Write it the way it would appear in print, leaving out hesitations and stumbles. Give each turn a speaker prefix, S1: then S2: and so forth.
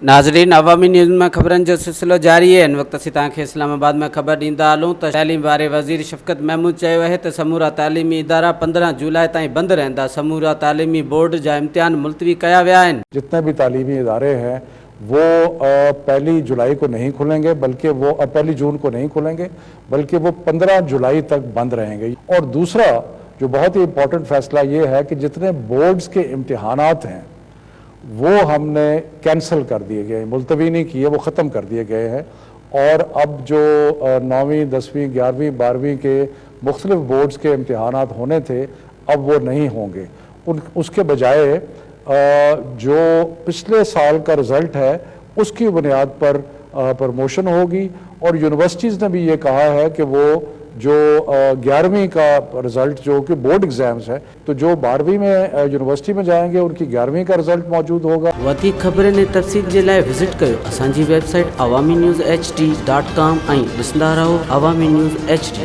S1: नाज़रीन, अवामी न्यूज़ में खबरन जो सिलसिलो जारी है। इन वक्त असीं तव्हांखे इस्लामाबाद में खबर ॾींदा हलूं त तइलीम वारे वज़ीर शफ़क़त महमूद चयो आहे त समूरा तालीमी इदारा 15 जुलाई ताईं बंदि रहंदा। समूरा तालीमी बोर्ड जा इम्तिहान मुलतवी कया विया आहिनि।
S2: जितने भी तालीमी इदारे हैं वो 1 जुलाई को नहीं खुलेंगे, बल्कि वो 1 जून को नहीं खुलेंगे, बल्कि वो 15 जुलाई तक बंद रहेंगे। और दूसरा जो बहुत ही इम्पोर्टेंट फैसला ये है कि जितने बोर्ड्स के इम्तिहानात हैं वो हमने कैंसिल कर दिए गए, मुलतवी नहीं किए, वो ख़त्म कर दिए गए हैं। और अब जो 9वीं 10वीं 11वीं 12वीं के मुख्तलिफ बोर्ड्स के इम्तिहानात होने थे अब वो नहीं होंगे। उसके बजाय जो पिछले साल का रिज़ल्ट है उसकी बुनियाद पर प्रमोशन होगी। और यूनिवर्सिटीज़ ने भी ये कहा है कि वो जो 11वीं का रिज़ल्ट जो कि बोर्ड एग्ज़ाम्स है, तो जो 12वीं में यूनिवर्सिटी में जाएंगे उनकी 11वीं का रिज़ल्ट मौजूद होगा।
S1: वधीक खबरनि ऐं तफ़सील जे लाइ विज़िट कयो असांजी वेबसाइट awamiNewsHD.com ऐं ॾिसंदा रहो अवामी न्यूज़ HD।